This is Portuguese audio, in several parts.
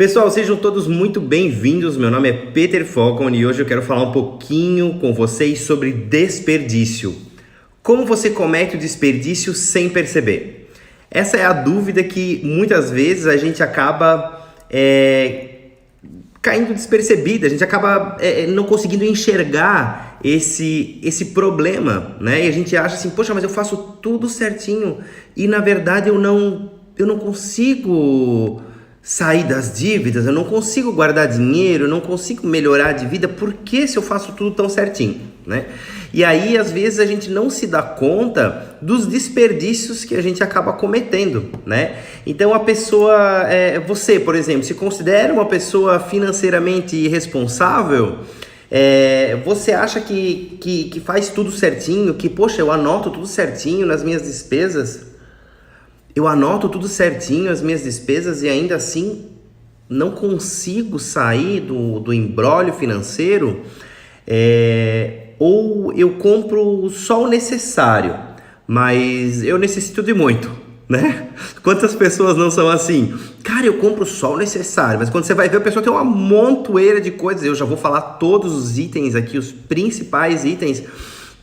Pessoal, sejam todos muito bem-vindos. Meu nome é Peter Falcon e hoje eu quero falar um pouquinho com vocês sobre desperdício. Como você comete o desperdício sem perceber? Essa é a dúvida que muitas vezes a gente acaba caindo despercebida, a gente acaba não conseguindo enxergar esse problema, né? E a gente acha assim, poxa, mas eu faço tudo certinho e na verdade eu não consigo sair das dívidas, eu não consigo guardar dinheiro, eu não consigo melhorar de vida, por que se eu faço tudo tão certinho, né? E aí, às vezes, a gente não se dá conta dos desperdícios que a gente acaba cometendo, né? Então, a pessoa, você, por exemplo, se considera uma pessoa financeiramente irresponsável, você acha que faz tudo certinho, que, poxa, eu anoto tudo certinho nas minhas despesas, eu anoto tudo certinho as minhas despesas e ainda assim não consigo sair do imbróglio financeiro, ou eu compro só o necessário, mas eu necessito de muito, né? Quantas pessoas não são assim? Cara, eu compro só o necessário, mas quando você vai ver, a pessoa tem uma montoeira de coisas. Eu já vou falar todos os itens aqui, os principais itens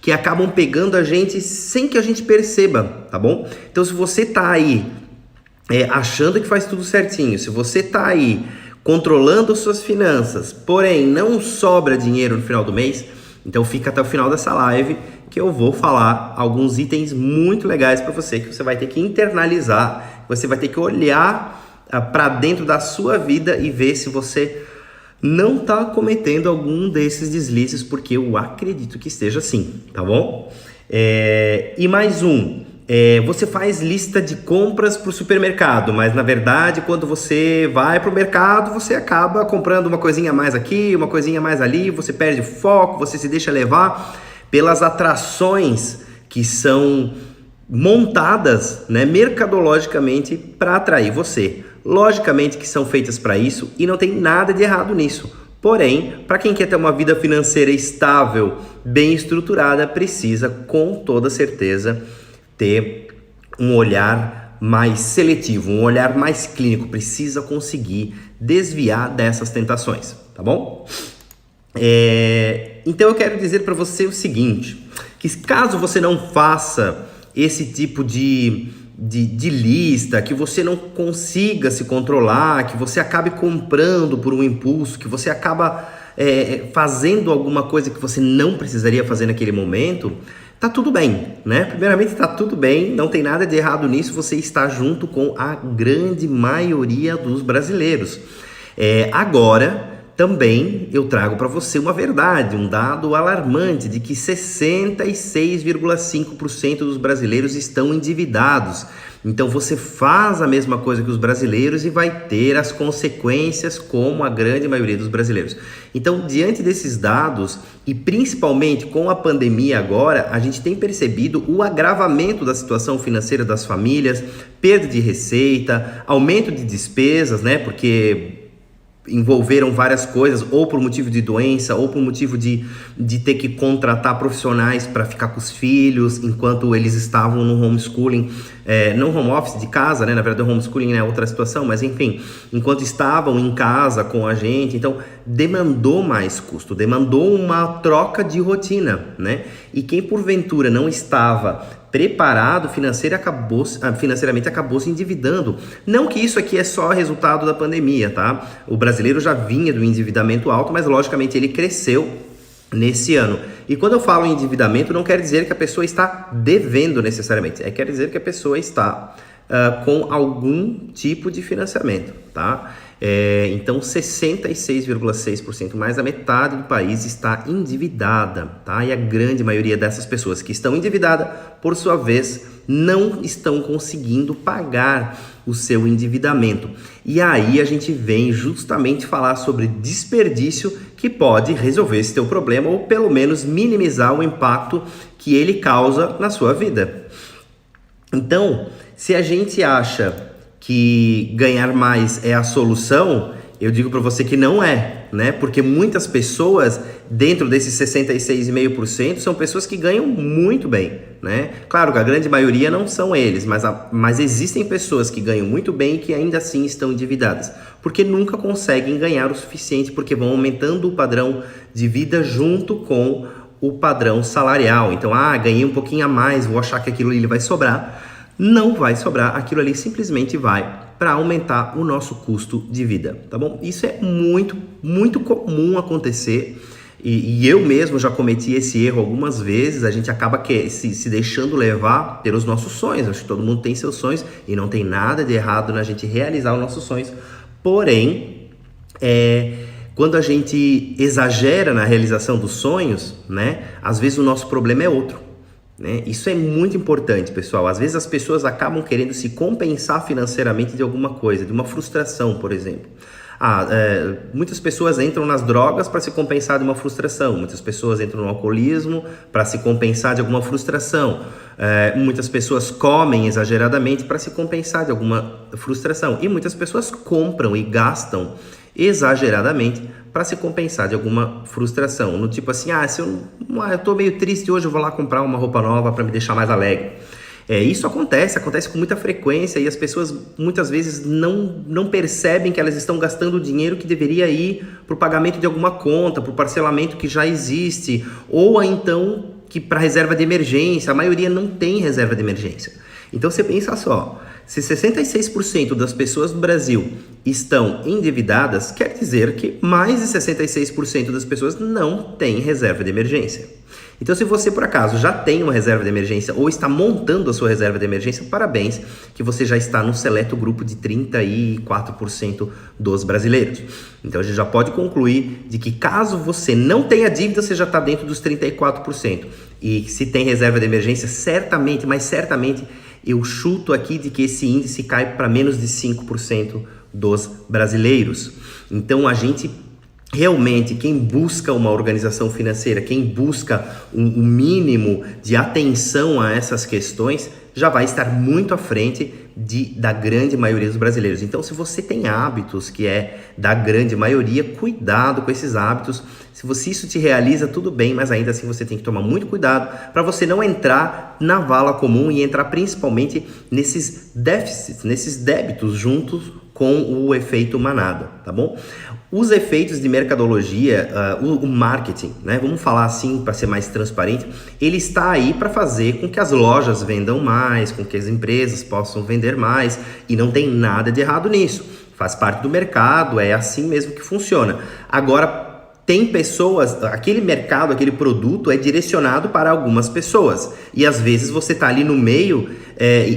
que acabam pegando a gente sem que a gente perceba, tá bom? Então, se você tá aí achando que faz tudo certinho, se você tá aí controlando suas finanças, porém não sobra dinheiro no final do mês, então fica até o final dessa live que eu vou falar alguns itens muito legais para você, que você vai ter que internalizar, você vai ter que olhar para dentro da sua vida e ver se você não está cometendo algum desses deslizes, porque eu acredito que esteja assim, tá bom? E mais você faz lista de compras para o supermercado, mas na verdade quando você vai para o mercado, você acaba comprando uma coisinha a mais aqui, uma coisinha a mais ali, você perde foco, você se deixa levar pelas atrações que são montadas, né, mercadologicamente para atrair você. Logicamente que são feitas para isso e não tem nada de errado nisso. Porém, para quem quer ter uma vida financeira estável, bem estruturada, precisa com toda certeza ter um olhar mais seletivo, um olhar mais clínico, precisa conseguir desviar dessas tentações, tá bom? Então eu quero dizer para você o seguinte, que caso você não faça esse tipo de lista, que você não consiga se controlar, que você acabe comprando por um impulso, que você acaba fazendo alguma coisa que você não precisaria fazer naquele momento, tá tudo bem, né? Primeiramente tá tudo bem, não tem nada de errado nisso, você está junto com a grande maioria dos brasileiros. Agora, também eu trago para você uma verdade, um dado alarmante de que 66,5% dos brasileiros estão endividados. Então você faz a mesma coisa que os brasileiros e vai ter as consequências como a grande maioria dos brasileiros. Então, diante desses dados e principalmente com a pandemia agora, a gente tem percebido o agravamento da situação financeira das famílias, perda de receita, aumento de despesas, né? Porque envolveram várias coisas, ou por motivo de doença, ou por motivo de ter que contratar profissionais para ficar com os filhos, enquanto eles estavam no homeschooling, não home office de casa, né? Na verdade o homeschooling é outra situação, mas enfim, enquanto estavam em casa com a gente, então demandou mais custo, demandou uma troca de rotina, né? E quem porventura não estava preparado financeiramente acabou se endividando. Não que isso aqui é só resultado da pandemia, tá? O brasileiro já vinha do endividamento alto, mas logicamente ele cresceu nesse ano. E quando eu falo em endividamento, não quer dizer que a pessoa está devendo necessariamente, quer dizer que a pessoa está com algum tipo de financiamento, tá? Então 66,6%, mais da metade do país está endividada, tá? E a grande maioria dessas pessoas que estão endividadas, por sua vez, não estão conseguindo pagar o seu endividamento. E aí a gente vem justamente falar sobre desperdício que pode resolver esse teu problema ou pelo menos minimizar o impacto que ele causa na sua vida. Então, se a gente acha que ganhar mais é a solução, eu digo para você que não é, né? Porque muitas pessoas dentro desses 66,5% são pessoas que ganham muito bem, né? Claro que a grande maioria não são eles, mas existem pessoas que ganham muito bem e que ainda assim estão endividadas, porque nunca conseguem ganhar o suficiente, porque vão aumentando o padrão de vida junto com o padrão salarial. Então, ganhei um pouquinho a mais, vou achar que aquilo ali vai sobrar. Não vai sobrar, aquilo ali simplesmente vai para aumentar o nosso custo de vida, tá bom? Isso é muito, muito comum acontecer e eu mesmo já cometi esse erro algumas vezes. A gente acaba se deixando levar pelos nossos sonhos. Acho que todo mundo tem seus sonhos e não tem nada de errado na gente realizar os nossos sonhos, porém, quando a gente exagera na realização dos sonhos, né, às vezes o nosso problema é outro. Né? Isso é muito importante, pessoal. Às vezes as pessoas acabam querendo se compensar financeiramente de alguma coisa, de uma frustração, por exemplo. Muitas pessoas entram nas drogas para se compensar de uma frustração. Muitas pessoas entram no alcoolismo para se compensar de alguma frustração. Muitas pessoas comem exageradamente para se compensar de alguma frustração. E muitas pessoas compram e gastam exageradamente para se compensar de alguma frustração, no tipo assim, se eu tô meio triste hoje, eu vou lá comprar uma roupa nova para me deixar mais alegre. Isso acontece com muita frequência e as pessoas muitas vezes não percebem que elas estão gastando o dinheiro que deveria ir para o pagamento de alguma conta, para o parcelamento que já existe, ou então que para reserva de emergência. A maioria não tem reserva de emergência. Então você pensa só, se 66% das pessoas do Brasil estão endividadas, quer dizer que mais de 66% das pessoas não têm reserva de emergência. Então, se você por acaso já tem uma reserva de emergência ou está montando a sua reserva de emergência, parabéns, que você já está no seleto grupo de 34% dos brasileiros. Então, a gente já pode concluir de que caso você não tenha dívida, você já está dentro dos 34%. E se tem reserva de emergência, certamente, mas certamente, eu chuto aqui de que esse índice cai para menos de 5% dos brasileiros. Então, a gente realmente, quem busca uma organização financeira, quem busca um mínimo de atenção a essas questões, já vai estar muito à frente da grande maioria dos brasileiros. Então, se você tem hábitos que é da grande maioria, cuidado com esses hábitos. Se isso te realiza, tudo bem, mas ainda assim você tem que tomar muito cuidado para você não entrar na vala comum e entrar principalmente nesses déficits, nesses débitos juntos com o efeito manada, tá bom? Os efeitos de mercadologia, o marketing, né? Vamos falar assim para ser mais transparente, ele está aí para fazer com que as lojas vendam mais, com que as empresas possam vender mais, e não tem nada de errado nisso. Faz parte do mercado, é assim mesmo que funciona. Agora, tem pessoas, aquele mercado, aquele produto é direcionado para algumas pessoas, e às vezes você está ali no meio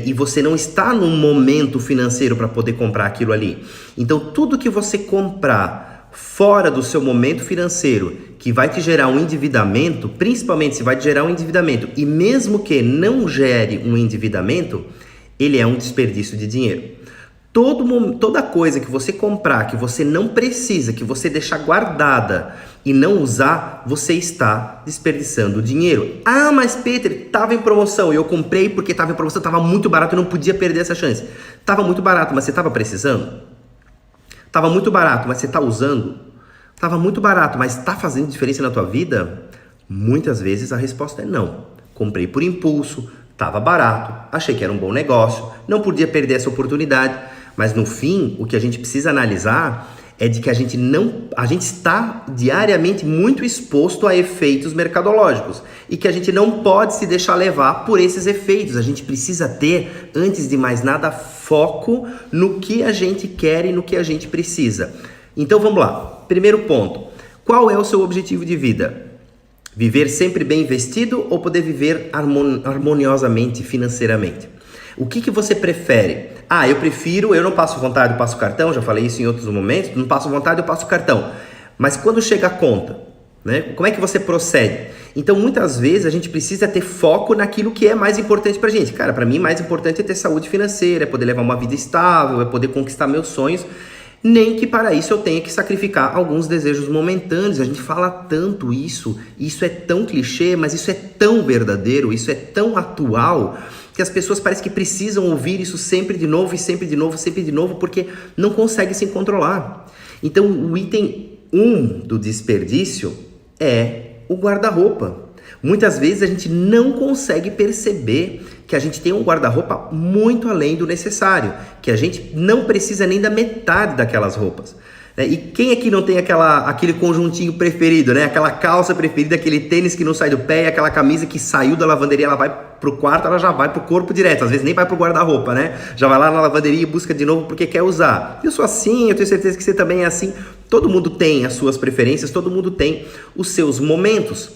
e você não está num momento financeiro para poder comprar aquilo ali. Então, tudo que você comprar fora do seu momento financeiro, que vai te gerar um endividamento, principalmente se vai te gerar um endividamento, e mesmo que não gere um endividamento, ele é um desperdício de dinheiro. Toda coisa que você comprar, que você não precisa, que você deixar guardada e não usar, você está desperdiçando dinheiro. Mas Peter, estava em promoção e eu comprei porque estava em promoção, estava muito barato, eu não podia perder essa chance. Estava muito barato, mas você estava precisando? Estava muito barato, mas você está usando? Estava muito barato, mas está fazendo diferença na tua vida? Muitas vezes a resposta é não. Comprei por impulso, estava barato, achei que era um bom negócio, não podia perder essa oportunidade. Mas no fim, o que a gente precisa analisar é de que a gente está diariamente muito exposto a efeitos mercadológicos e que a gente não pode se deixar levar por esses efeitos. A gente precisa ter, antes de mais nada, foco no que a gente quer e no que a gente precisa. Então vamos lá. Primeiro ponto. Qual é o seu objetivo de vida? Viver sempre bem investido ou poder viver harmoniosamente financeiramente? O que você prefere? Eu não passo vontade, eu passo cartão, já falei isso em outros momentos, não passo vontade, eu passo cartão. Mas quando chega a conta, né? Como é que você procede? Então, muitas vezes, a gente precisa ter foco naquilo que é mais importante pra gente. Cara, pra mim, mais importante é ter saúde financeira, é poder levar uma vida estável, é poder conquistar meus sonhos, nem que para isso eu tenha que sacrificar alguns desejos momentâneos. A gente fala tanto isso é tão clichê, mas isso é tão verdadeiro, isso é tão atual, que as pessoas parecem que precisam ouvir isso sempre de novo, e sempre de novo, sempre de novo, porque não conseguem se controlar. Então, o item 1 do desperdício é o guarda-roupa. Muitas vezes a gente não consegue perceber que a gente tem um guarda-roupa muito além do necessário, que a gente não precisa nem da metade daquelas roupas. E quem aqui não tem aquele conjuntinho preferido, né? Aquela calça preferida, aquele tênis que não sai do pé, aquela camisa que saiu da lavanderia, ela vai pro quarto, ela já vai pro corpo direto, às vezes nem vai pro guarda-roupa, né? Já vai lá na lavanderia e busca de novo porque quer usar. Eu sou assim, eu tenho certeza que você também é assim. Todo mundo tem as suas preferências, todo mundo tem os seus momentos.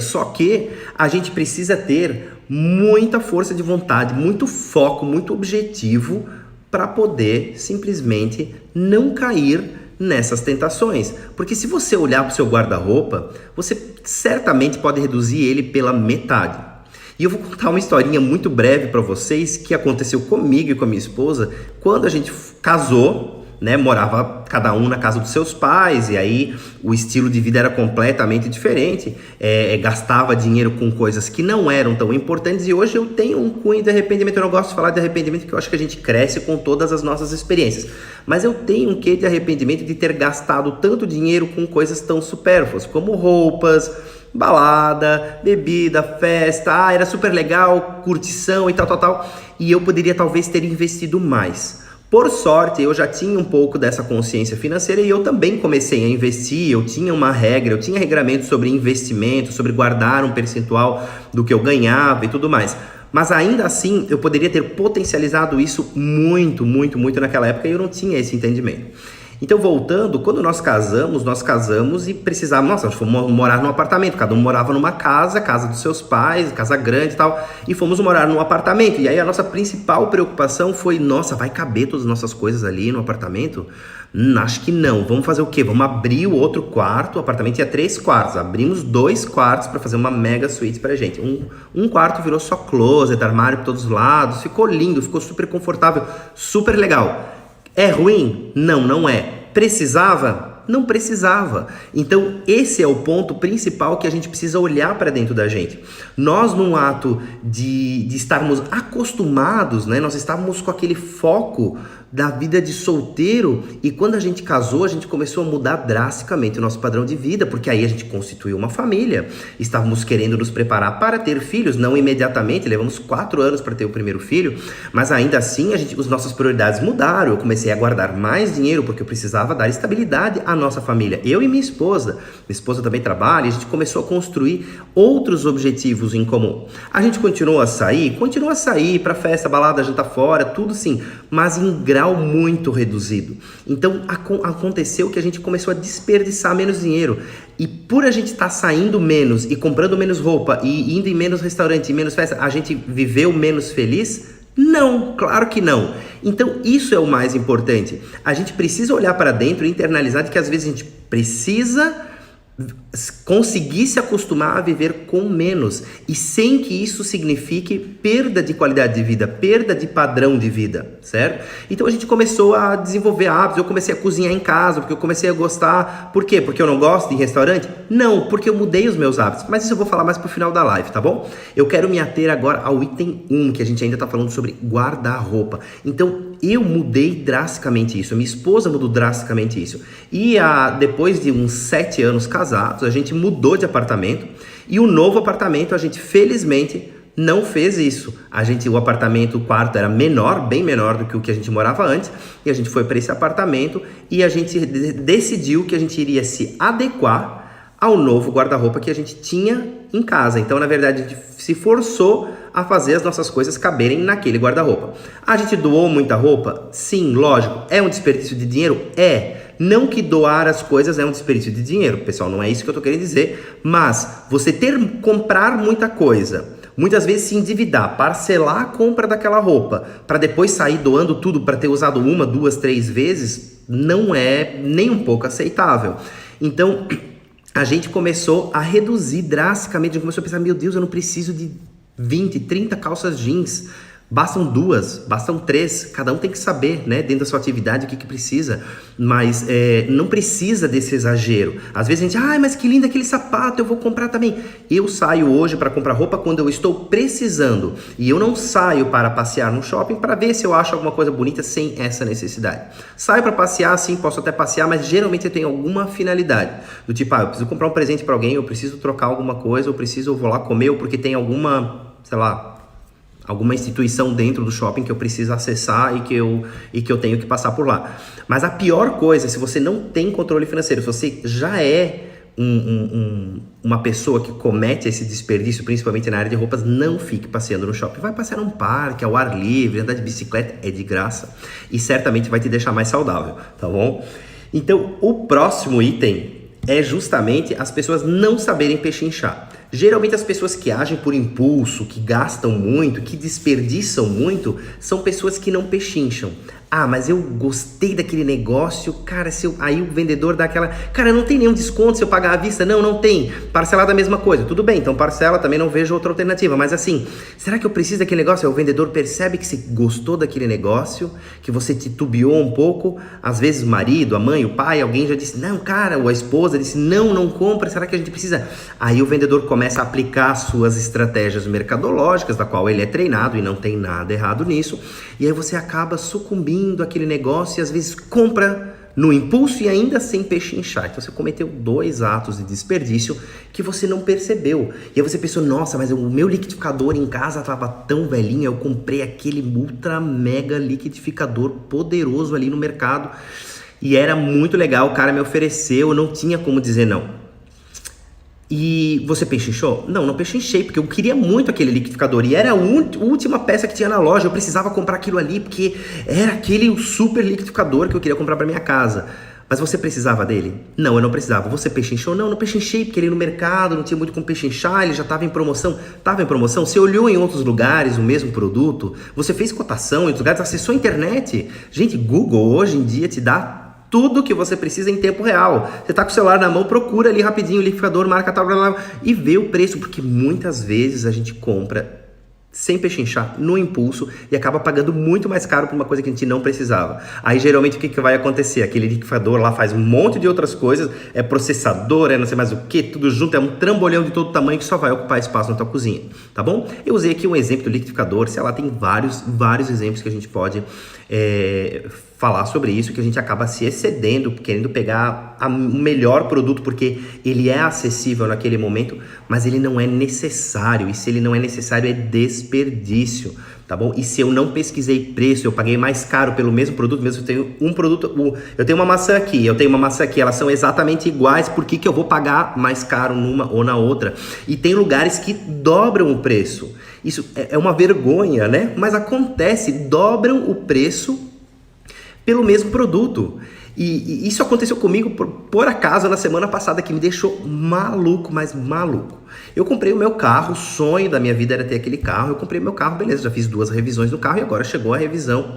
Só que a gente precisa ter muita força de vontade, muito foco, muito objetivo para poder simplesmente não cair nessas tentações. Porque se você olhar para o seu guarda-roupa, você certamente pode reduzir ele pela metade. E eu vou contar uma historinha muito breve para vocês que aconteceu comigo e com a minha esposa quando a gente casou. Né, morava cada um na casa dos seus pais, e aí o estilo de vida era completamente diferente, gastava dinheiro com coisas que não eram tão importantes, e hoje eu tenho um cunho de arrependimento. Eu não gosto de falar de arrependimento porque eu acho que a gente cresce com todas as nossas experiências, mas eu tenho um quê de arrependimento de ter gastado tanto dinheiro com coisas tão supérfluas, como roupas, balada, bebida, festa, era super legal, curtição e tal, e eu poderia talvez ter investido mais. Por sorte, eu já tinha um pouco dessa consciência financeira e eu também comecei a investir, eu tinha uma regra, eu tinha regramento sobre investimento, sobre guardar um percentual do que eu ganhava e tudo mais. Mas ainda assim, eu poderia ter potencializado isso muito naquela época e eu não tinha esse entendimento. Então, voltando, quando nós casamos e precisávamos, nós fomos morar num apartamento, cada um morava numa casa dos seus pais, casa grande e tal, e fomos morar num apartamento. E aí a nossa principal preocupação foi, nossa, vai caber todas as nossas coisas ali no apartamento? Acho que não. Vamos fazer o quê? Vamos abrir o outro quarto. O apartamento tinha 3 quartos. Abrimos 2 quartos para fazer uma mega suíte pra gente. Um quarto virou só closet, armário por todos os lados. Ficou lindo, ficou super confortável, super legal. É ruim? Não, não é. Precisava? Não precisava. Então, esse é o ponto principal que a gente precisa olhar para dentro da gente. Nós, num ato de estarmos acostumados, né? Nós estávamos com aquele foco da vida de solteiro, e quando a gente casou, a gente começou a mudar drasticamente o nosso padrão de vida, porque aí a gente constituiu uma família, estávamos querendo nos preparar para ter filhos, não imediatamente, levamos 4 anos para ter o primeiro filho, mas ainda assim as nossas prioridades mudaram. Eu comecei a guardar mais dinheiro porque eu precisava dar estabilidade à nossa família, eu e minha esposa também trabalha, e a gente começou a construir outros objetivos em comum. A gente continua a sair para festa, balada, jantar fora, tudo sim, mas em grau muito reduzido. Então aconteceu que a gente começou a desperdiçar menos dinheiro, e por a gente estar saindo menos e comprando menos roupa e indo em menos restaurante e menos festa, a gente viveu menos feliz? Não, claro que não. Então isso é o mais importante. A gente precisa olhar para dentro e internalizar de que às vezes a gente precisa conseguir se acostumar a viver com menos, e sem que isso signifique perda de qualidade de vida, perda de padrão de vida, certo? Então a gente começou a desenvolver hábitos. Eu comecei a cozinhar em casa, porque eu comecei a gostar. Por quê? Porque eu não gosto de restaurante? Não, porque eu mudei os meus hábitos, mas isso eu vou falar mais pro final da live, tá bom? Eu quero me ater agora ao item 1, que a gente ainda tá falando sobre guarda-roupa. Então eu mudei drasticamente isso, a minha esposa mudou drasticamente isso, e depois de uns 7 anos casados, a gente mudou de apartamento, e o novo apartamento a gente felizmente não fez isso. O apartamento, o quarto era menor, bem menor do que o que a gente morava antes, e a gente foi para esse apartamento e a gente decidiu que a gente iria se adequar ao novo guarda-roupa que a gente tinha em casa. Então, na verdade, a gente se forçou a fazer as nossas coisas caberem naquele guarda-roupa. A gente doou muita roupa? Sim, lógico. É um desperdício de dinheiro? É. Não que doar as coisas é um desperdício de dinheiro, pessoal, não é isso que eu tô querendo dizer, mas você comprar muita coisa, muitas vezes se endividar, parcelar a compra daquela roupa, para depois sair doando tudo para ter usado 1, 2, 3 vezes, não é nem um pouco aceitável. Então, a gente começou a reduzir drasticamente, a gente começou a pensar, meu Deus, eu não preciso de 20, 30 calças jeans Bastam 2, bastam 3, cada um tem que saber, né, dentro da sua atividade o que precisa, mas não precisa desse exagero. Às vezes a gente, mas que lindo aquele sapato, eu vou comprar também. Eu saio hoje para comprar roupa quando eu estou precisando, e eu não saio para passear no shopping para ver se eu acho alguma coisa bonita sem essa necessidade. Saio para passear, sim, posso até passear, mas geralmente eu tenho alguma finalidade, do tipo, eu preciso comprar um presente para alguém, eu preciso trocar alguma coisa, eu vou lá comer, ou porque tem alguma, sei lá, alguma instituição dentro do shopping que eu preciso acessar e que eu tenho que passar por lá. Mas a pior coisa, se você não tem controle financeiro, se você já é uma pessoa que comete esse desperdício, principalmente na área de roupas, não fique passeando no shopping. Vai passear num parque, ao ar livre, andar de bicicleta, é de graça. E certamente vai te deixar mais saudável, tá bom? Então, o próximo item é justamente as pessoas não saberem pechinchar. Geralmente as pessoas que agem por impulso, que gastam muito, que desperdiçam muito, são pessoas que não pechincham. Mas eu gostei daquele negócio, cara, aí o vendedor dá aquela, cara, não tem nenhum desconto se eu pagar à vista? Não tem. Parcelado a mesma coisa, tudo bem, então parcela, também não vejo outra alternativa, mas assim, será que eu preciso daquele negócio? O vendedor percebe que você gostou daquele negócio, que você titubeou um pouco, às vezes o marido, a mãe, o pai, alguém já disse, não, cara, ou a esposa disse, não compra, será que a gente precisa? Aí o vendedor começa a aplicar as suas estratégias mercadológicas, da qual ele é treinado e não tem nada errado nisso, e aí você acaba sucumbindo aquele negócio e às vezes compra no impulso e ainda sem pechinchar. Então você cometeu 2 atos de desperdício que você não percebeu. E aí você pensou, nossa, mas o meu liquidificador em casa estava tão velhinho, eu comprei aquele ultra mega liquidificador poderoso ali no mercado e era muito legal, o cara me ofereceu, não tinha como dizer não. E você pechinchou? Não pechinchei, porque eu queria muito aquele liquidificador e era a última peça que tinha na loja, eu precisava comprar aquilo ali porque era aquele super liquidificador que eu queria comprar para minha casa. Mas você precisava dele? Não, eu não precisava. Você pechinchou? Não pechinchei, porque ele no mercado não tinha muito como pechinchar, ele já estava em promoção. Estava em promoção? Você olhou em outros lugares o mesmo produto? Você fez cotação em outros lugares? Acessou a internet? Gente, Google hoje em dia te dá tudo que você precisa em tempo real. Você tá com o celular na mão, procura ali rapidinho o liquidificador, marca tal, e vê o preço, porque muitas vezes a gente compra sem pechinchar, no impulso, e acaba pagando muito mais caro por uma coisa que a gente não precisava. Aí geralmente o que vai acontecer? Aquele liquidificador lá faz um monte de outras coisas, é processador, é não sei mais o que, tudo junto, é um trambolhão de todo tamanho que só vai ocupar espaço na tua cozinha, tá bom? Eu usei aqui um exemplo do liquidificador, sei lá, tem vários exemplos que a gente pode falar sobre isso, que a gente acaba se excedendo, querendo pegar o melhor produto porque ele é acessível naquele momento, mas ele não é necessário, e se ele não é necessário é desperdício, tá bom? E se eu não pesquisei preço, eu paguei mais caro pelo mesmo produto, mesmo eu tenho um produto, eu tenho uma maçã aqui, elas são exatamente iguais, por que eu vou pagar mais caro numa ou na outra? E tem lugares que dobram o preço, isso é uma vergonha, né? Mas acontece, dobram o preço pelo mesmo produto. E isso aconteceu comigo por acaso na semana passada, que me deixou maluco, mas maluco. Eu comprei o meu carro, o sonho da minha vida era ter aquele carro, eu comprei o meu carro, beleza, já fiz 2 revisões do carro e agora chegou a revisão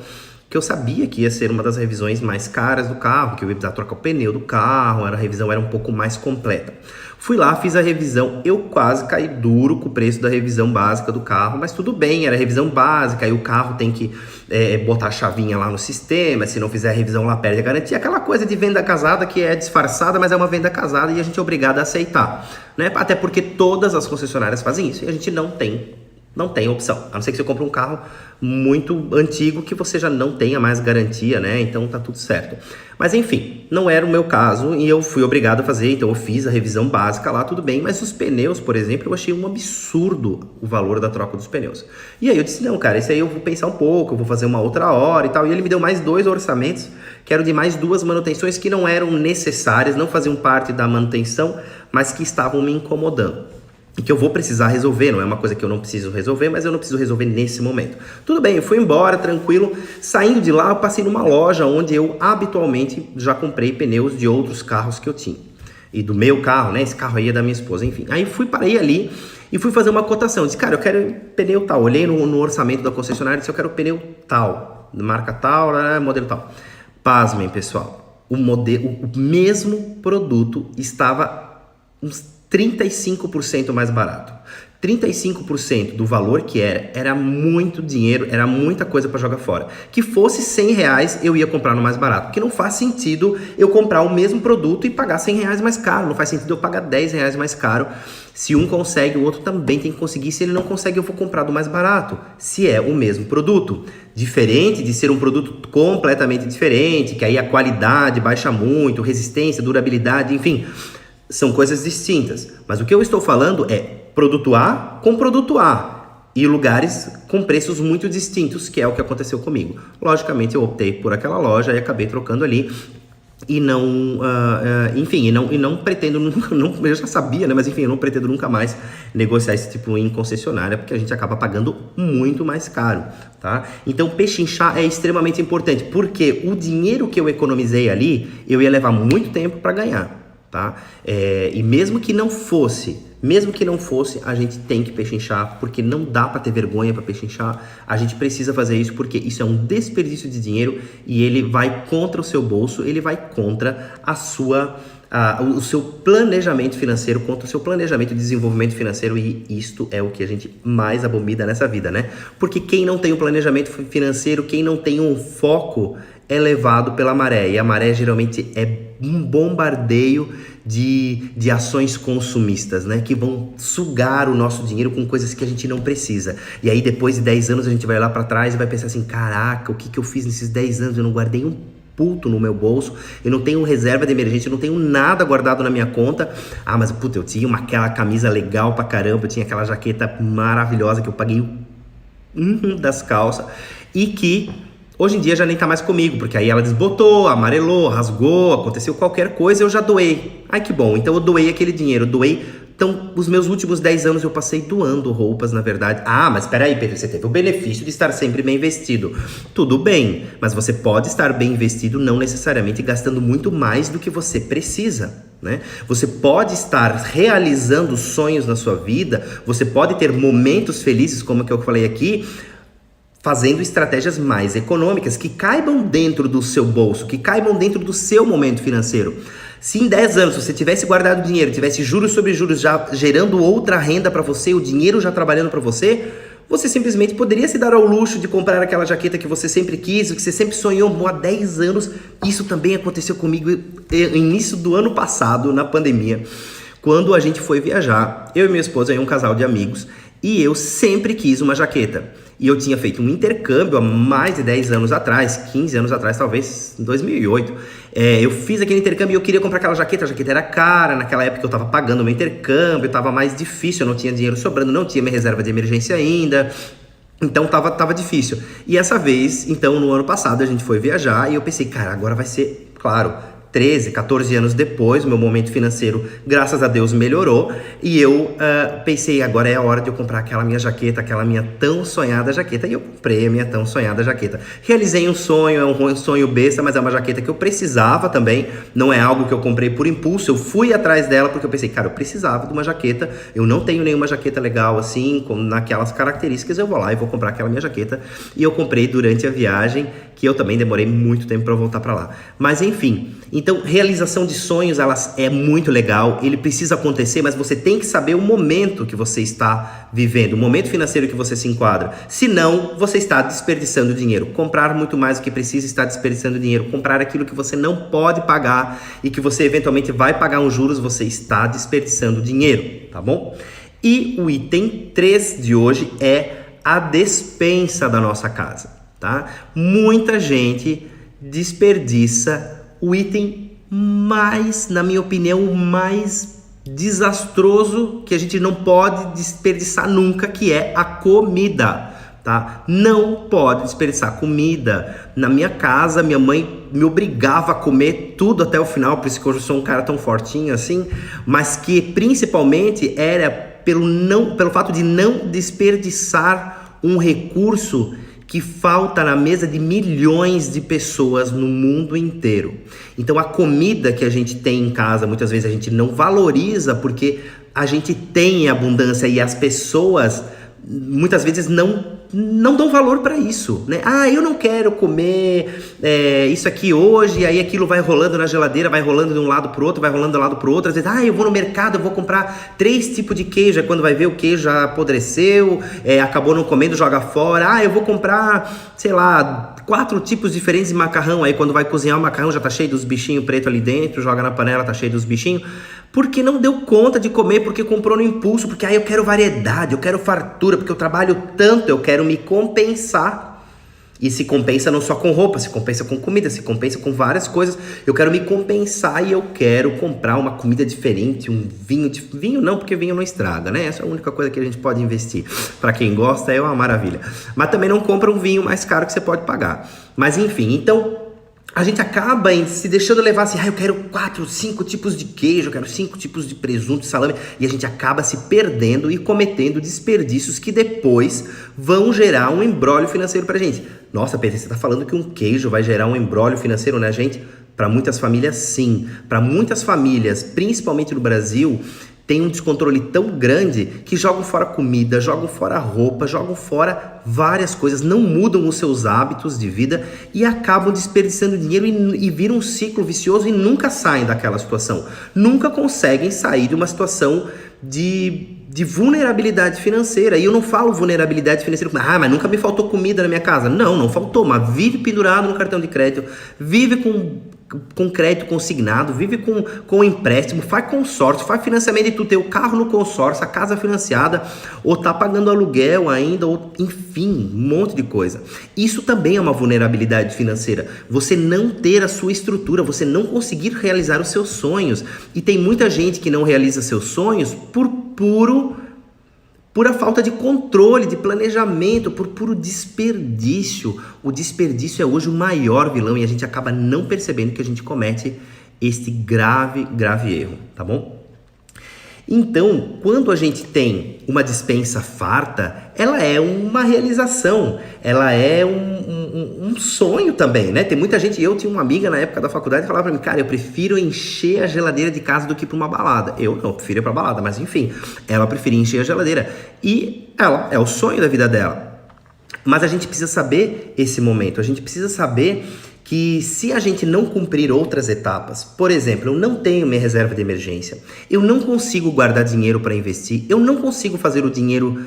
que eu sabia que ia ser uma das revisões mais caras do carro, que eu ia precisar trocar o pneu do carro, a revisão era um pouco mais completa. Fui lá, fiz a revisão, eu quase caí duro com o preço da revisão básica do carro, mas tudo bem, era revisão básica, aí o carro tem que botar a chavinha lá no sistema, se não fizer a revisão lá perde a garantia, aquela coisa de venda casada que é disfarçada, mas é uma venda casada e a gente é obrigado a aceitar, né? Até porque todas as concessionárias fazem isso e a gente não tem opção, a não ser que você compre um carro muito antigo que você já não tenha mais garantia, né? Então tá tudo certo. Mas enfim, não era o meu caso e eu fui obrigado a fazer, então eu fiz a revisão básica lá, tudo bem, mas os pneus, por exemplo, eu achei um absurdo o valor da troca dos pneus. E aí eu disse, não, cara, isso aí eu vou pensar um pouco, eu vou fazer uma outra hora e tal, e ele me deu mais 2 orçamentos, que eram de mais 2 manutenções que não eram necessárias, não faziam parte da manutenção, mas que estavam me incomodando. E que eu vou precisar resolver, não é uma coisa que eu não preciso resolver, mas eu não preciso resolver nesse momento. Tudo bem, eu fui embora, tranquilo. Saindo de lá, eu passei numa loja onde eu habitualmente já comprei pneus de outros carros que eu tinha. E do meu carro, né? Esse carro aí é da minha esposa, enfim. Aí parei ali e fui fazer uma cotação. Eu disse, cara, eu quero pneu tal. Olhei no orçamento da concessionária e disse, eu quero pneu tal, marca tal, modelo tal. Pasmem, pessoal, o mesmo produto estava uns 35% mais barato. 35% do valor que era muito dinheiro, era muita coisa para jogar fora. Que fosse R$100, eu ia comprar no mais barato, porque não faz sentido eu comprar o mesmo produto e pagar R$100 mais caro, não faz sentido eu pagar R$10 mais caro. Se um consegue, o outro também tem que conseguir. Se ele não consegue, eu vou comprar do mais barato, se é o mesmo produto. Diferente de ser um produto completamente diferente, que aí a qualidade baixa muito, resistência, durabilidade, enfim, são coisas distintas. Mas o que eu estou falando é produto A com produto A e lugares com preços muito distintos, que é o que aconteceu comigo. Logicamente, eu optei por aquela loja e acabei trocando ali. E não, enfim, e não pretendo nunca, eu já sabia, né? Mas enfim, eu não pretendo nunca mais negociar esse tipo em concessionária, porque a gente acaba pagando muito mais caro, tá? Então, pechinchar é extremamente importante, porque o dinheiro que eu economizei ali, eu ia levar muito tempo para ganhar, tá? E mesmo que não fosse, a gente tem que pechinchar, porque não dá para ter vergonha para pechinchar. A gente precisa fazer isso porque isso é um desperdício de dinheiro e ele vai contra o seu bolso, ele vai contra o seu planejamento financeiro, contra o seu planejamento de desenvolvimento financeiro, e isto é o que a gente mais abomina nessa vida, né? Porque quem não tem um planejamento financeiro, quem não tem um foco, é levado pela maré, e a maré geralmente é um bombardeio de ações consumistas, né? Que vão sugar o nosso dinheiro com coisas que a gente não precisa. E aí depois de 10 anos a gente vai lá para trás e vai pensar assim, caraca, o que eu fiz nesses 10 anos? Eu não guardei um puto no meu bolso, eu não tenho reserva de emergência, eu não tenho nada guardado na minha conta. Ah, mas puta, eu tinha aquela camisa legal pra caramba, eu tinha aquela jaqueta maravilhosa que eu paguei das calças e que hoje em dia já nem tá mais comigo, porque aí ela desbotou, amarelou, rasgou, aconteceu qualquer coisa, eu já doei. Ai, que bom, então eu doei aquele dinheiro, Então, os meus últimos 10 anos eu passei doando roupas, na verdade. Ah, mas peraí, Pedro, você teve o benefício de estar sempre bem vestido. Tudo bem, mas você pode estar bem vestido não necessariamente gastando muito mais do que você precisa, né? Você pode estar realizando sonhos na sua vida, você pode ter momentos felizes, como que eu falei aqui, fazendo estratégias mais econômicas que caibam dentro do seu bolso, que caibam dentro do seu momento financeiro. Se em 10 anos você tivesse guardado dinheiro, tivesse juros sobre juros já gerando outra renda para você, o dinheiro já trabalhando para você, você simplesmente poderia se dar ao luxo de comprar aquela jaqueta que você sempre quis, que você sempre sonhou há 10 anos. Isso também aconteceu comigo no início do ano passado, na pandemia, quando a gente foi viajar. Eu e minha esposa e um casal de amigos, e eu sempre quis uma jaqueta. E eu tinha feito um intercâmbio há mais de 10 anos atrás, 15 anos atrás, talvez, em 2008. Eu fiz aquele intercâmbio e eu queria comprar aquela jaqueta. A jaqueta era cara, naquela época eu estava pagando o meu intercâmbio, estava mais difícil, eu não tinha dinheiro sobrando, não tinha minha reserva de emergência ainda. Então tava difícil. E essa vez, então, no ano passado, a gente foi viajar e eu pensei, cara, agora vai ser, claro, 13, 14 anos depois, o meu momento financeiro, graças a Deus, melhorou. E eu pensei, agora é a hora de eu comprar aquela minha jaqueta, aquela minha tão sonhada jaqueta. E eu comprei a minha tão sonhada jaqueta. Realizei um sonho, é um sonho besta, mas é uma jaqueta que eu precisava também. Não é algo que eu comprei por impulso, eu fui atrás dela porque eu pensei, cara, eu precisava de uma jaqueta. Eu não tenho nenhuma jaqueta legal assim, com naquelas características, eu vou lá e vou comprar aquela minha jaqueta. E eu comprei durante a viagem, que eu também demorei muito tempo para voltar para lá. Mas enfim, então realização de sonhos, elas é muito legal, ele precisa acontecer, mas você tem que saber o momento que você está vivendo, o momento financeiro que você se enquadra. Senão, você está desperdiçando dinheiro. Comprar muito mais do que precisa está desperdiçando dinheiro. Comprar aquilo que você não pode pagar e que você eventualmente vai pagar uns juros, você está desperdiçando dinheiro, tá bom? E o item 3 de hoje é a despensa da nossa casa. Tá? Muita gente desperdiça o item mais, na minha opinião, o mais desastroso que a gente não pode desperdiçar nunca, que é a comida, tá? Não pode desperdiçar comida. Na minha casa, minha mãe me obrigava a comer tudo até o final, por isso que hoje eu sou um cara tão fortinho assim, mas que principalmente era pelo fato de não desperdiçar um recurso que falta na mesa de milhões de pessoas no mundo inteiro. Então a comida que a gente tem em casa, muitas vezes a gente não valoriza porque a gente tem abundância e as pessoas muitas vezes não dão valor para isso, né? Ah, eu não quero comer isso aqui hoje, aí aquilo vai rolando na geladeira, vai rolando de um lado pro outro, vai rolando de um lado pro outro. Às vezes, eu vou no mercado, eu vou comprar 3 tipos de queijo, aí quando vai ver o queijo já apodreceu, acabou não comendo, joga fora. Ah, eu vou comprar, sei lá, 4 tipos diferentes de macarrão, aí quando vai cozinhar o macarrão já tá cheio dos bichinhos pretos ali dentro, joga na panela, tá cheio dos bichinhos, porque não deu conta de comer, porque comprou no impulso, porque eu quero variedade, eu quero fartura, porque eu trabalho tanto, eu quero me compensar. E se compensa não só com roupa, se compensa com comida, se compensa com várias coisas. Eu quero me compensar e eu quero comprar uma comida diferente, um vinho. Vinho não, porque vinho não estraga, né? Essa é a única coisa que a gente pode investir. Para quem gosta é uma maravilha. Mas também não compra um vinho mais caro que você pode pagar. Mas enfim, então a gente acaba se deixando levar assim, eu quero 4, 5 tipos de queijo, eu quero 5 tipos de presunto, salame, e a gente acaba se perdendo e cometendo desperdícios que depois vão gerar um imbróglio financeiro pra gente. Nossa, Pedro, você tá falando que um queijo vai gerar um imbróglio financeiro na gente? Para muitas famílias, sim. Para muitas famílias, principalmente no Brasil, tem um descontrole tão grande que jogam fora comida, jogam fora roupa, jogam fora várias coisas, não mudam os seus hábitos de vida e acabam desperdiçando dinheiro e viram um ciclo vicioso e nunca saem daquela situação. Nunca conseguem sair de uma situação de vulnerabilidade financeira. E eu não falo vulnerabilidade financeira, mas nunca me faltou comida na minha casa. Não faltou, mas vive pendurado no cartão de crédito, vive com crédito consignado, vive com empréstimo, faz consórcio, faz financiamento de tudo, tem o carro no consórcio, a casa financiada, ou tá pagando aluguel ainda, ou enfim, um monte de coisa. Isso também é uma vulnerabilidade financeira. Você não ter a sua estrutura, você não conseguir realizar os seus sonhos. E tem muita gente que não realiza seus sonhos por pura falta de controle, de planejamento, por puro desperdício. O desperdício é hoje o maior vilão e a gente acaba não percebendo que a gente comete este grave erro, tá bom? Então, quando a gente tem uma despensa farta, ela é uma realização, ela é um sonho também, né? Tem muita gente, eu tinha uma amiga na época da faculdade que falava pra mim, cara, eu prefiro encher a geladeira de casa do que ir pra uma balada. Eu não, prefiro ir pra balada, mas enfim, ela preferia encher a geladeira. E ela, é o sonho da vida dela. Mas a gente precisa saber esse momento, a gente precisa saber que se a gente não cumprir outras etapas, por exemplo, eu não tenho minha reserva de emergência, eu não consigo guardar dinheiro para investir, eu não consigo fazer o dinheiro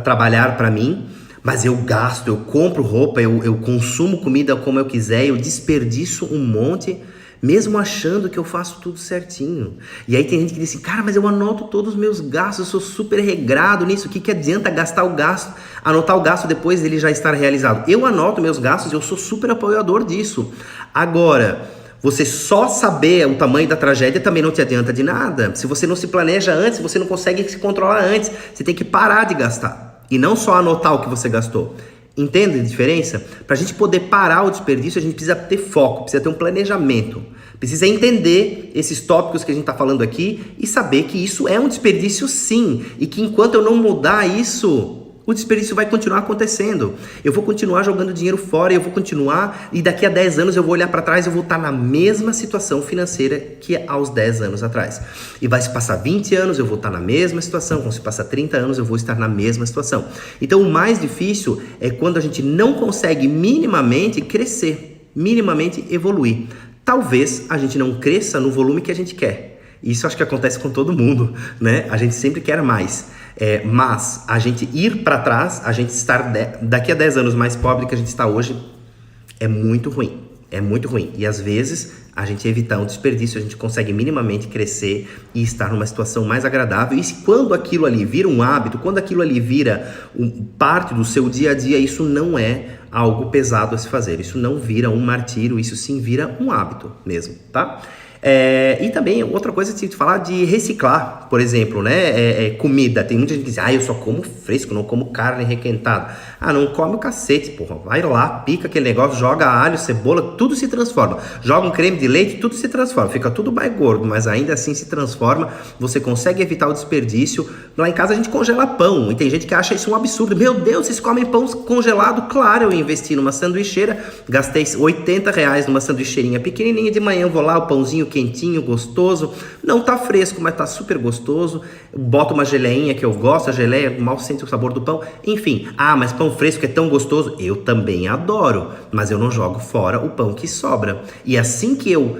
trabalhar para mim, mas eu gasto, eu compro roupa, eu consumo comida como eu quiser, eu desperdiço um monte, mesmo achando que eu faço tudo certinho. E aí tem gente que diz assim, cara, mas eu anoto todos os meus gastos, eu sou super regrado nisso, o que adianta gastar o gasto, anotar o gasto depois dele já estar realizado? Eu anoto meus gastos, eu sou super apoiador disso. Agora, você só saber o tamanho da tragédia também não te adianta de nada. Se você não se planeja antes, você não consegue se controlar antes, você tem que parar de gastar. E não só anotar o que você gastou. Entende a diferença? Para a gente poder parar o desperdício, a gente precisa ter foco, precisa ter um planejamento. Precisa entender esses tópicos que a gente está falando aqui e saber que isso é um desperdício sim. E que enquanto eu não mudar isso, o desperdício vai continuar acontecendo. Eu vou continuar jogando dinheiro fora, eu vou continuar, e daqui a 10 anos eu vou olhar para trás e eu vou estar na mesma situação financeira que aos 10 anos atrás. E vai se passar 20 anos, eu vou estar na mesma situação, vão se passar 30 anos, eu vou estar na mesma situação. Então o mais difícil é quando a gente não consegue minimamente crescer, minimamente evoluir. Talvez a gente não cresça no volume que a gente quer. Isso acho que acontece com todo mundo, né? A gente sempre quer mais. Mas a gente ir para trás, a gente estar daqui a 10 anos mais pobre que a gente está hoje, é muito ruim. É muito ruim. E às vezes a gente evitar um desperdício, a gente consegue minimamente crescer e estar numa situação mais agradável. E quando aquilo ali vira um hábito, quando aquilo ali vira parte do seu dia a dia, isso não é algo pesado a se fazer. Isso não vira um martírio, isso sim vira um hábito mesmo, tá? E também outra coisa que te falar de reciclar, por exemplo, né? Comida. Tem muita gente que diz, eu só como fresco, não como carne requentada. Não come o cacete, porra. Vai lá, pica aquele negócio, joga alho, cebola, tudo se transforma. Joga um creme de leite, tudo se transforma. Fica tudo mais gordo, mas ainda assim se transforma. Você consegue evitar o desperdício. Lá em casa a gente congela pão e tem gente que acha isso um absurdo. Meu Deus, vocês comem pão congelado? Claro, eu investi numa sanduicheira, gastei R$80 numa sanduicheirinha pequenininha. De manhã eu vou lá, o pãozinho quentinho, gostoso. Não tá fresco, mas tá super gostoso. Boto uma geleinha que eu gosto, a geleia, mal sente o sabor do pão. Enfim, mas pão fresco é tão gostoso. Eu também adoro, mas eu não jogo fora o pão que sobra. E assim que eu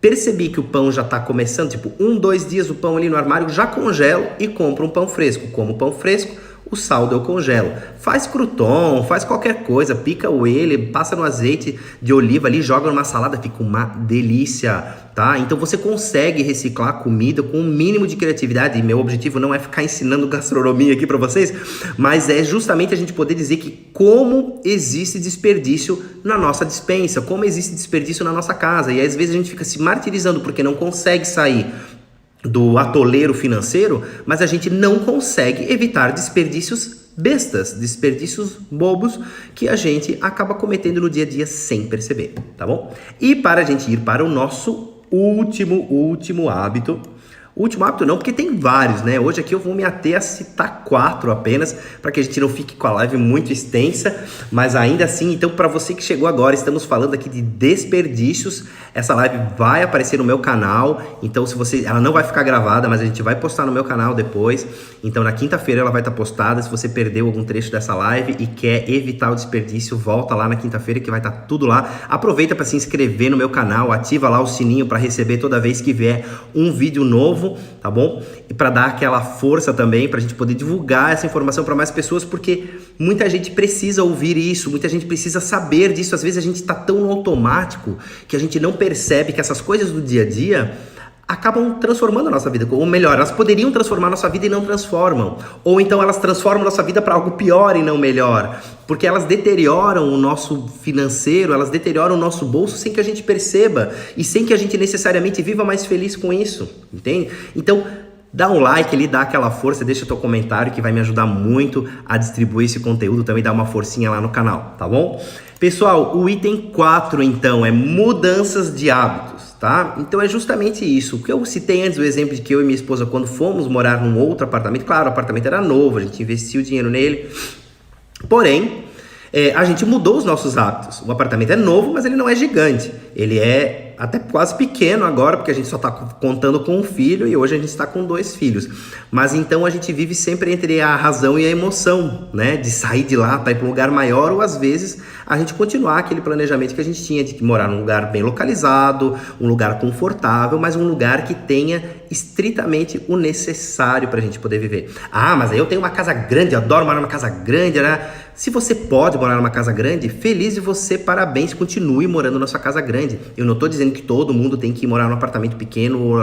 percebi que o pão já tá começando, tipo 1, 2 dias o pão ali no armário, já congelo e compro um pão fresco. Como pão fresco, o saldo eu congelo. Faz crouton, faz qualquer coisa, pica ele, passa no azeite de oliva ali, joga numa salada, fica uma delícia, tá? Então você consegue reciclar a comida com um mínimo de criatividade, e meu objetivo não é ficar ensinando gastronomia aqui para vocês, mas é justamente a gente poder dizer que como existe desperdício na nossa despensa, como existe desperdício na nossa casa, e às vezes a gente fica se martirizando porque não consegue sair do atoleiro financeiro, mas a gente não consegue evitar desperdícios bestas, desperdícios bobos que a gente acaba cometendo no dia a dia sem perceber, tá bom? E para a gente ir para o nosso último hábito. Último hábito não, porque tem vários, né? Hoje aqui eu vou me ater a citar 4 apenas, para que a gente não fique com a live muito extensa, mas ainda assim, então para você que chegou agora, estamos falando aqui de desperdícios. Essa live vai aparecer no meu canal, então ela não vai ficar gravada, mas a gente vai postar no meu canal depois. Então na quinta-feira ela vai estar postada. Se você perdeu algum trecho dessa live e quer evitar o desperdício, volta lá na quinta-feira que vai estar tudo lá. Aproveita para se inscrever no meu canal, ativa lá o sininho para receber toda vez que vier um vídeo novo, tá bom? E para dar aquela força também, para a gente poder divulgar essa informação para mais pessoas, porque muita gente precisa ouvir isso, muita gente precisa saber disso. Às vezes a gente está tão no automático que a gente não percebe que essas coisas do dia a dia acabam transformando a nossa vida, ou melhor, elas poderiam transformar a nossa vida e não transformam, ou então elas transformam a nossa vida para algo pior e não melhor, porque elas deterioram o nosso financeiro, elas deterioram o nosso bolso sem que a gente perceba e sem que a gente necessariamente viva mais feliz com isso, entende? Então, dá um like ali, dá aquela força, deixa teu comentário que vai me ajudar muito a distribuir esse conteúdo, também dá uma forcinha lá no canal, tá bom? Pessoal, o item 4 então é mudanças de hábitos, tá? Então é justamente isso. O que eu citei antes, o exemplo de que eu e minha esposa, quando fomos morar num outro apartamento, claro, o apartamento era novo, a gente investiu dinheiro nele, porém, a gente mudou os nossos hábitos. O apartamento é novo, mas ele não é gigante. Ele é até quase pequeno agora, porque a gente só está contando com um filho e hoje a gente está com 2 filhos. Mas então a gente vive sempre entre a razão e a emoção, né? De sair de lá para ir para um lugar maior, ou às vezes a gente continuar aquele planejamento que a gente tinha de morar num lugar bem localizado, um lugar confortável, mas um lugar que tenha estritamente o necessário para a gente poder viver. Mas aí eu tenho uma casa grande, eu adoro morar numa casa grande, né? Se você pode morar numa casa grande, feliz de você, parabéns, continue morando na sua casa grande. Eu não estou dizendo que todo mundo tem que morar num apartamento pequeno,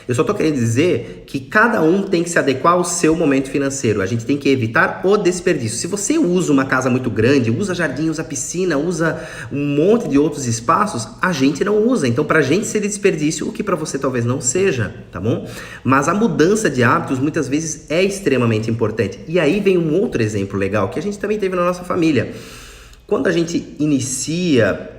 eu só estou querendo dizer que cada um tem que se adequar ao seu momento financeiro. A gente tem que evitar o desperdício. Se você usa uma casa muito grande, usa jardim, usa piscina, usa um monte de outros espaços, a gente não usa. Então, pra gente seria desperdício, o que pra você talvez não seja, tá bom? Mas a mudança de hábitos muitas vezes é extremamente importante. E aí vem um outro exemplo legal que a gente também teve na nossa família. Quando a gente inicia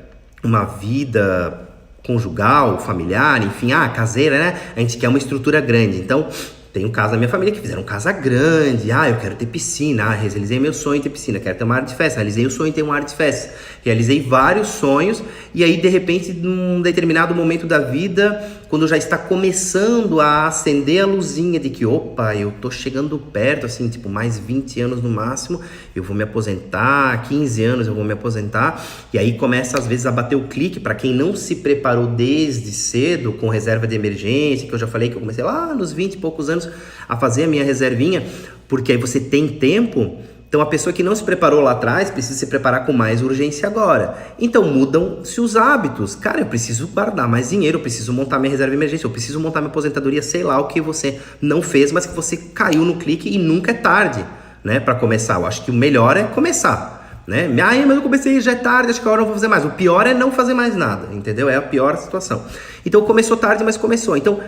uma vida conjugal, familiar, enfim, caseira, né? A gente quer uma estrutura grande. Então, tem um caso da minha família que fizeram casa grande. Eu quero ter piscina. Realizei meu sonho em ter piscina. Quero ter uma área de festa. Realizei o sonho em ter uma área de festa. Realizei vários sonhos. E aí, de repente, num determinado momento da vida, quando já está começando a acender a luzinha de que, opa, eu tô chegando perto, assim, tipo, mais 20 anos no máximo, eu vou me aposentar, 15 anos eu vou me aposentar. E aí começa, às vezes, a bater o clique para quem não se preparou desde cedo com reserva de emergência, que eu já falei que eu comecei lá nos 20 e poucos anos a fazer a minha reservinha, porque aí você tem tempo. Então a pessoa que não se preparou lá atrás precisa se preparar com mais urgência agora. Então mudam-se os hábitos. Cara, eu preciso guardar mais dinheiro, eu preciso montar minha reserva de emergência, eu preciso montar minha aposentadoria, sei lá o que você não fez, mas que você caiu no clique e nunca é tarde, né, para começar. Eu acho que o melhor é começar, né? Mas eu comecei, já é tarde, acho que agora eu não vou fazer mais. O pior é não fazer mais nada, entendeu? É a pior situação. Então começou tarde, mas começou. Então,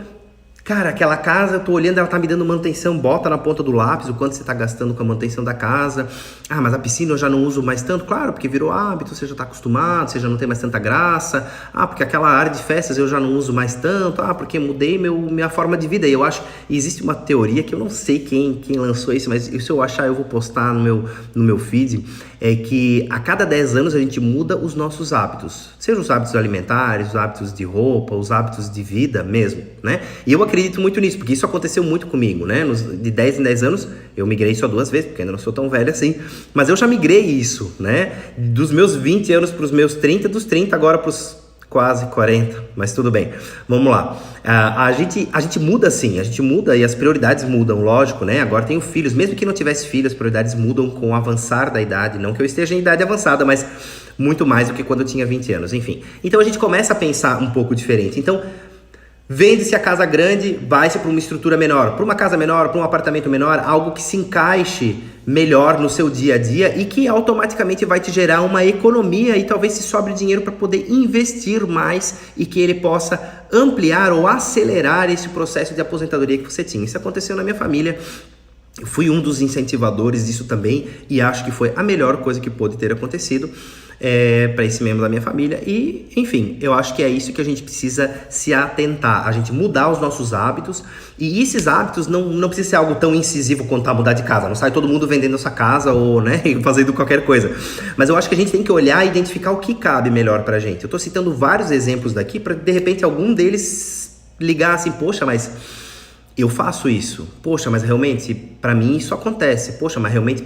Cara, aquela casa, eu tô olhando, ela tá me dando manutenção, bota na ponta do lápis o quanto você tá gastando com a manutenção da casa. Ah, mas a piscina eu já não uso mais tanto. Claro, porque virou hábito, você já tá acostumado, você já não tem mais tanta graça. Ah, porque aquela área de festas eu já não uso mais tanto. Ah, porque mudei minha forma de vida. E eu acho, existe uma teoria que eu não sei quem lançou isso, mas se eu achar eu vou postar no meu feed, é que a cada 10 anos a gente muda os nossos hábitos. Seja os hábitos alimentares, os hábitos de roupa, os hábitos de vida mesmo, né? E eu acredito muito nisso, porque isso aconteceu muito comigo, né? De 10 em 10 anos, eu migrei só 2 vezes, porque ainda não sou tão velho assim, mas eu já migrei isso, né? Dos meus 20 anos para os meus 30, dos 30 agora para os quase 40, mas tudo bem. Vamos lá. A gente muda sim, a gente muda e as prioridades mudam, lógico, né? Agora tenho filhos, mesmo que não tivesse filhos, as prioridades mudam com o avançar da idade, não que eu esteja em idade avançada, mas muito mais do que quando eu tinha 20 anos, enfim. Então a gente começa a pensar um pouco diferente. Então, vende-se a casa grande, vai-se para uma estrutura menor, para uma casa menor, para um apartamento menor, algo que se encaixe melhor no seu dia a dia e que automaticamente vai te gerar uma economia e talvez se sobre dinheiro para poder investir mais e que ele possa ampliar ou acelerar esse processo de aposentadoria que você tinha. Isso aconteceu na minha família. Eu fui um dos incentivadores disso também e acho que foi a melhor coisa que pôde ter acontecido para esse membro da minha família. E, enfim, eu acho que é isso que a gente precisa se atentar, a gente mudar os nossos hábitos. E esses hábitos não precisa ser algo tão incisivo quanto mudar de casa. Não sai todo mundo vendendo a sua casa ou, né, fazendo qualquer coisa. Mas eu acho que a gente tem que olhar e identificar o que cabe melhor pra gente. Eu tô citando vários exemplos daqui para de repente algum deles ligar assim, poxa, mas eu faço isso. Poxa, mas realmente, pra mim isso acontece. Poxa, mas realmente,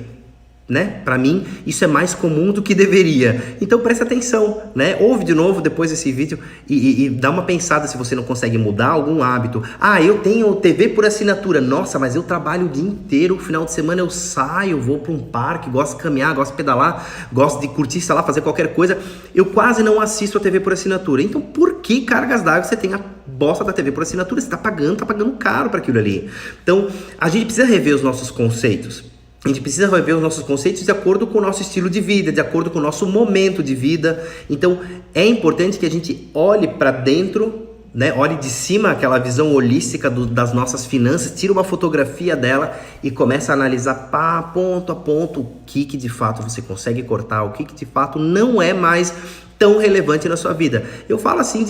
né? Para mim, isso é mais comum do que deveria. Então presta atenção, né? Ouve de novo depois desse vídeo e dá uma pensada se você não consegue mudar algum hábito. Ah, eu tenho TV por assinatura. Nossa, mas eu trabalho o dia inteiro, final de semana eu saio, vou para um parque, gosto de caminhar, gosto de pedalar, gosto de curtir, sei lá, fazer qualquer coisa. Eu quase não assisto a TV por assinatura. Então por que cargas d'água você tem a bosta da TV por assinatura? Você tá pagando caro para aquilo ali. Então a gente precisa rever os nossos conceitos. A gente precisa rever os nossos conceitos de acordo com o nosso estilo de vida, de acordo com o nosso momento de vida. Então, é importante que a gente olhe para dentro, né? Olhe de cima aquela visão holística das nossas finanças, tira uma fotografia dela e começa a analisar ponto a ponto o que de fato você consegue cortar, o que de fato não é mais tão relevante na sua vida. Eu falo assim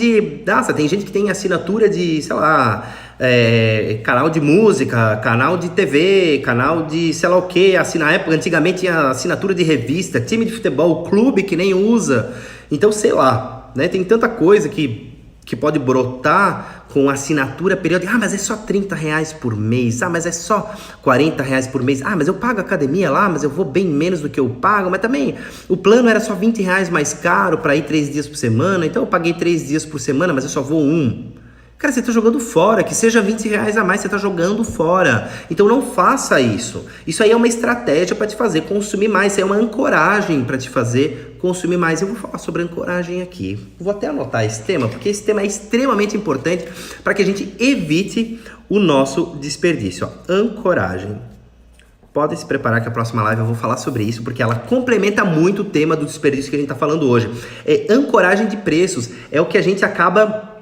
tem gente que tem assinatura de, sei lá, canal de música, canal de TV, canal de sei lá o que, antigamente tinha assinatura de revista, time de futebol, clube que nem usa. Então, sei lá, né? Tem tanta coisa que pode brotar com assinatura periódica. Ah, mas é só R$30 por mês. Ah, mas é só R$40 por mês. Ah, mas eu pago academia lá, mas eu vou bem menos do que eu pago. Mas também o plano era só R$20 mais caro para ir 3 dias por semana. Então eu paguei 3 dias por semana, mas eu só vou um. Cara, você está jogando fora, que seja R$20 a mais, você está jogando fora. Então não faça isso. Isso aí é uma estratégia para te fazer consumir mais, isso aí é uma ancoragem para te fazer consumir mais. Eu vou falar sobre ancoragem aqui. Vou até anotar esse tema, porque esse tema é extremamente importante para que a gente evite o nosso desperdício. Ó, ancoragem. Podem se preparar que a próxima live eu vou falar sobre isso, porque ela complementa muito o tema do desperdício que a gente está falando hoje. Ancoragem de preços é o que a gente acaba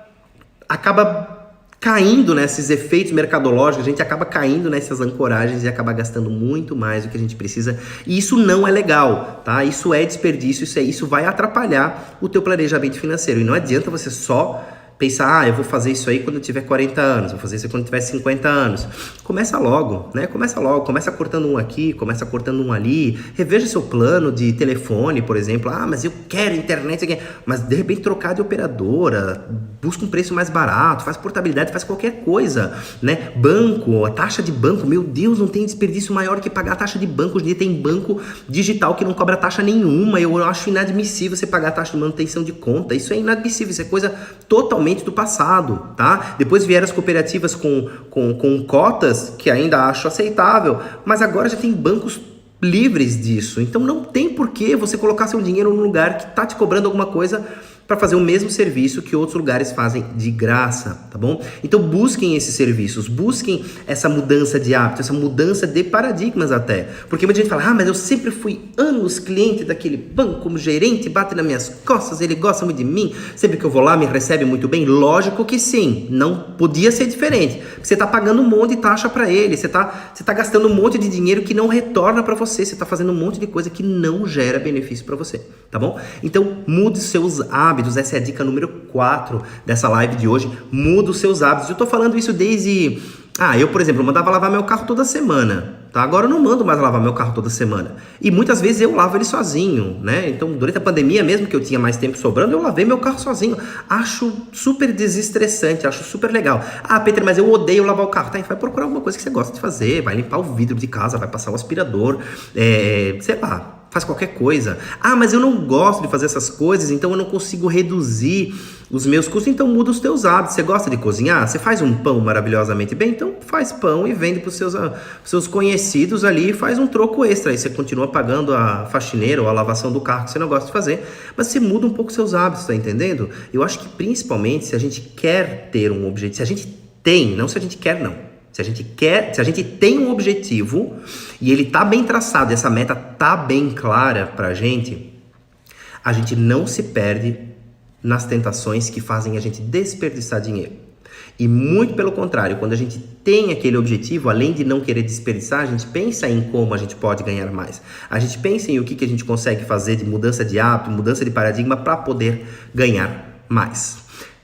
caindo nesses efeitos mercadológicos, a gente acaba caindo nessas ancoragens e acaba gastando muito mais do que a gente precisa. E isso não é legal, tá? Isso é desperdício, isso vai atrapalhar o teu planejamento financeiro. E não adianta você só pensar, eu vou fazer isso aí quando eu tiver 40 anos, vou fazer isso quando eu tiver 50 anos. Começa logo, né? Começa cortando um aqui, começa cortando um ali, reveja seu plano de telefone, por exemplo. Ah, mas eu quero internet, mas de repente trocar de operadora, busca um preço mais barato, faz portabilidade, faz qualquer coisa, né? Banco, a taxa de banco, meu Deus, não tem desperdício maior que pagar a taxa de banco. Hoje em dia tem banco digital que não cobra taxa nenhuma. Eu acho inadmissível você pagar a taxa de manutenção de conta. Isso é inadmissível, isso é coisa totalmente do passado, tá? Depois vieram as cooperativas com cotas, que ainda acho aceitável, mas agora já tem bancos livres disso. Então não tem por que você colocar seu dinheiro num lugar que tá te cobrando alguma coisa para fazer o mesmo serviço que outros lugares fazem de graça, tá bom? Então busquem esses serviços, busquem essa mudança de hábito, essa mudança de paradigmas até. Porque muita gente fala, mas eu sempre fui anos cliente daquele banco, como gerente, bate nas minhas costas, ele gosta muito de mim, sempre que eu vou lá me recebe muito bem. Lógico que sim, não podia ser diferente. Você está pagando um monte de taxa para ele, você tá gastando um monte de dinheiro que não retorna para você, você está fazendo um monte de coisa que não gera benefício para você, tá bom? Então mude os seus hábitos, essa é a dica número 4 dessa live de hoje, muda os seus hábitos. Eu tô falando isso desde... eu, por exemplo, mandava lavar meu carro toda semana, tá? Agora eu não mando mais lavar meu carro toda semana. E muitas vezes eu lavo ele sozinho, né? Então, durante a pandemia, mesmo que eu tinha mais tempo sobrando, eu lavei meu carro sozinho. Acho super desestressante, acho super legal. Peter, mas eu odeio lavar o carro. Tá, vai procurar alguma coisa que você gosta de fazer, vai limpar o vidro de casa, vai passar o aspirador, sei lá. Faz qualquer coisa. Mas eu não gosto de fazer essas coisas, então eu não consigo reduzir os meus custos. Então muda os teus hábitos. Você gosta de cozinhar? Você faz um pão maravilhosamente bem? Então faz pão e vende para os seus conhecidos ali e faz um troco extra. Aí você continua pagando a faxineira ou a lavação do carro que você não gosta de fazer, mas você muda um pouco os seus hábitos, tá entendendo? Eu acho que principalmente se a gente quer ter um objetivo, se a gente tem, não se a gente quer não. Se a gente tem um objetivo e ele tá bem traçado, essa meta tá bem clara pra gente, a gente não se perde nas tentações que fazem a gente desperdiçar dinheiro. E muito pelo contrário, quando a gente tem aquele objetivo, além de não querer desperdiçar, a gente pensa em como a gente pode ganhar mais. A gente pensa em o que a gente consegue fazer de mudança de hábito, mudança de paradigma para poder ganhar mais.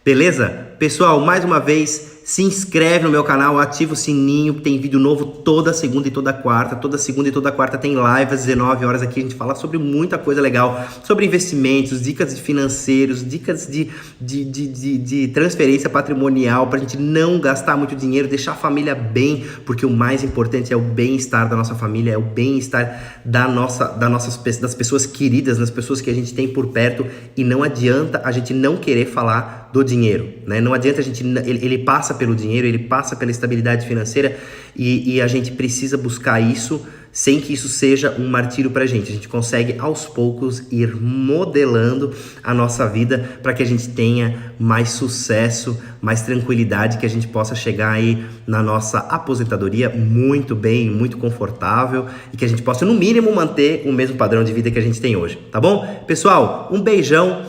Beleza? Pessoal, mais uma vez, se inscreve no meu canal, ativa o sininho, tem vídeo novo toda segunda e toda quarta. Toda segunda e toda quarta tem live às 19 horas aqui. A gente fala sobre muita coisa legal, sobre investimentos, dicas de financeiros, dicas de transferência patrimonial para a gente não gastar muito dinheiro, deixar a família bem, porque o mais importante é o bem-estar da nossa família, é o bem-estar das pessoas queridas, das pessoas que a gente tem por perto. E não adianta a gente não querer falar do dinheiro, né? Não adianta ele passa pelo dinheiro, ele passa pela estabilidade financeira e a gente precisa buscar isso sem que isso seja um martírio pra gente. A gente consegue aos poucos ir modelando a nossa vida para que a gente tenha mais sucesso, mais tranquilidade, que a gente possa chegar aí na nossa aposentadoria muito bem, muito confortável e que a gente possa no mínimo manter o mesmo padrão de vida que a gente tem hoje, tá bom? Pessoal, um beijão,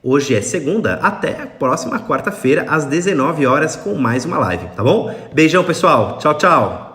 hoje é segunda, até a próxima quarta-feira, às 19 horas, com mais uma live, tá bom? Beijão, pessoal. Tchau, tchau.